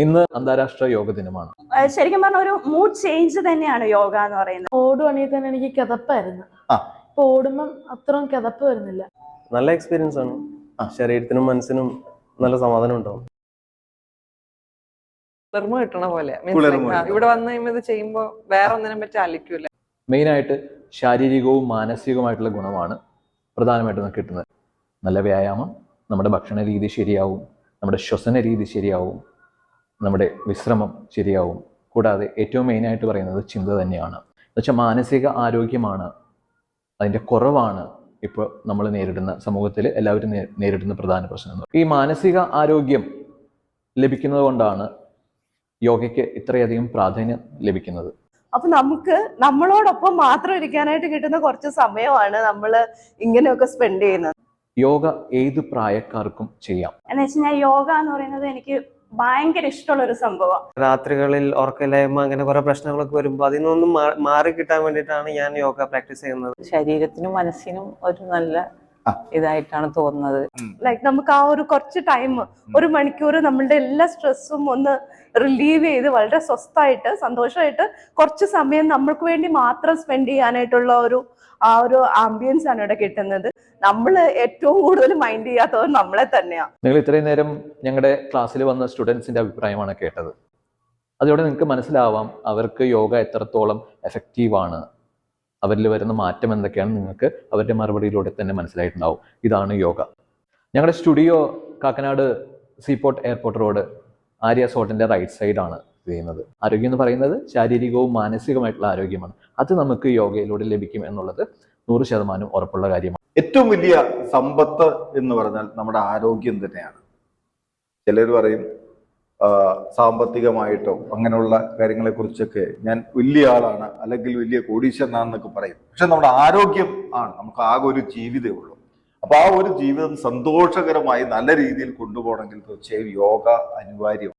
ഇന്ന് അന്താരാഷ്ട്ര യോഗ ദിനമാണ്. ശരിക്കും പറഞ്ഞ ഒരു മൂഡ് ചേഞ്ച് തന്നെയാണ് യോഗ എന്ന് പറയുന്നത്. ഓടുവാണെങ്കിൽ തന്നെ എനിക്ക് കിതപ്പായിരുന്നു. ഇപ്പൊ ഓടുമ്പം അത്രയും കിതപ്പ് വരുന്നില്ല. നല്ല എക്സ്പീരിയൻസ് ആണ്. ശരീരത്തിനും മനസ്സിനും നല്ല സമാധാനം ഉണ്ടാവും. കുളിർമ കിട്ടണ പോലെ ഇവിടെ വന്നു കഴിയുമ്പോൾ ഇത് ചെയ്യുമ്പോൾ വേറെ ഒന്നിനെ പറ്റി ആലോചിക്കൂല. മെയിനായിട്ട് ശാരീരികവും മാനസികവുമായിട്ടുള്ള ഗുണമാണ് പ്രധാനമായിട്ടും കിട്ടുന്നത്. നല്ല വ്യായാമം, നമ്മുടെ ഭക്ഷണ രീതി ശരിയാവും, നമ്മുടെ ശ്വസന രീതി ശരിയാവും, നമ്മുടെ വിശ്രമം ശരിയാവും. കൂടാതെ ഏറ്റവും മെയിനായിട്ട് പറയുന്നത് ചിന്ത തന്നെയാണ്. എന്നുവെച്ചാൽ മാനസിക ആരോഗ്യമാണ് അതിൻ്റെ കുറവാണ് ഇപ്പോൾ നമ്മൾ നേരിടുന്ന സമൂഹത്തിൽ എല്ലാവരും നേരിടുന്ന പ്രധാന പ്രശ്നം. ഈ മാനസിക ആരോഗ്യം ലഭിക്കുന്നത് കൊണ്ടാണ് യോഗയ്ക്ക് ഇത്രയധികം പ്രാധാന്യം ലഭിക്കുന്നത്. അപ്പൊ നമുക്ക് നമ്മളോടൊപ്പം മാത്രം ഇരിക്കാനായിട്ട് കിട്ടുന്ന കുറച്ച് സമയമാണ് നമ്മൾ ഇങ്ങനെയൊക്കെ സ്പെൻഡ് ചെയ്യുന്നത്. യോഗ ഏത് പ്രായക്കാർക്കും ചെയ്യാം. എന്ന് വെച്ച് കഴിഞ്ഞാൽ യോഗ എന്ന് പറയുന്നത് എനിക്ക് ഭയങ്കര ഇഷ്ടമുള്ള ഒരു സംഭവം. രാത്രികളിൽ ഉറക്കമില്ലായ്മ അങ്ങനെ കുറെ പ്രശ്നങ്ങളൊക്കെ വരുമ്പോൾ അതിൽ നിന്നൊന്നും മാറി കിട്ടാൻ വേണ്ടിയിട്ടാണ് ഞാൻ യോഗ പ്രാക്ടീസ് ചെയ്യുന്നത്. ശരീരത്തിനും മനസ്സിനും ഒരു നല്ല ഇതായിട്ടാണ് തോന്നുന്നത്. ലൈക്ക് നമുക്ക് ആ ഒരു കുറച്ച് ടൈം, ഒരു മണിക്കൂർ നമ്മളുടെ എല്ലാ സ്ട്രെസ്സും ഒന്ന് റിലീവ് ചെയ്ത് വളരെ സ്വസ്ഥമായിട്ട് സന്തോഷമായിട്ട് കുറച്ച് സമയം നമ്മൾക്ക് വേണ്ടി മാത്രം സ്പെൻഡ് ചെയ്യാനായിട്ടുള്ള ആ ഒരു ആംബിയൻസ് ആണ് ഇവിടെ കിട്ടുന്നത്. നമ്മൾ ഏറ്റവും കൂടുതൽ മൈൻഡ് ചെയ്യാത്തവർ നമ്മളെ തന്നെയാണ്. നിങ്ങൾ ഇത്രയും നേരം ഞങ്ങളുടെ ക്ലാസ്സിൽ വന്ന സ്റ്റുഡൻസിന്റെ അഭിപ്രായമാണ് കേട്ടത്. അതോടെ നിങ്ങൾക്ക് മനസ്സിലാവാം അവർക്ക് യോഗ എത്രത്തോളം എഫക്റ്റീവാണ്, അവരിൽ വരുന്ന മാറ്റം എന്തൊക്കെയാണ് നിങ്ങൾക്ക് അവരുടെ മറുപടിയിലൂടെ തന്നെ മനസ്സിലായിട്ടുണ്ടാവും. ഇതാണ് യോഗ. ഞങ്ങളുടെ studio Kakkanad seaport airport road Aryas ഹോട്ടലിൻ്റെ റൈറ്റ് സൈഡാണ് ചെയ്യുന്നത്. ആരോഗ്യം എന്ന് പറയുന്നത് ശാരീരികവും മാനസികമായിട്ടുള്ള ആരോഗ്യമാണ്. അത് നമുക്ക് യോഗയിലൂടെ ലഭിക്കും എന്നുള്ളത് 100% ഉറപ്പുള്ള കാര്യമാണ്. ഏറ്റവും വലിയ സമ്പത്ത് എന്ന് പറഞ്ഞാൽ നമ്മുടെ ആരോഗ്യം തന്നെയാണ്. ചിലർ പറയും സാമ്പത്തികമായിട്ടോ അങ്ങനെയുള്ള കാര്യങ്ങളെ കുറിച്ചൊക്കെ ഞാൻ വലിയ ആളാണ് അല്ലെങ്കിൽ വലിയ കോടീശ്വരനാണെന്നൊക്കെ പറയും. പക്ഷെ നമ്മുടെ ആരോഗ്യം ആണ് നമുക്ക് ആകെ ഒരു ജീവിതമേ ഉള്ളൂ. അപ്പൊ ആ ഒരു ജീവിതം സന്തോഷകരമായി നല്ല രീതിയിൽ കൊണ്ടുപോകണമെങ്കിൽ തീർച്ചയായും യോഗ അനിവാര്യം.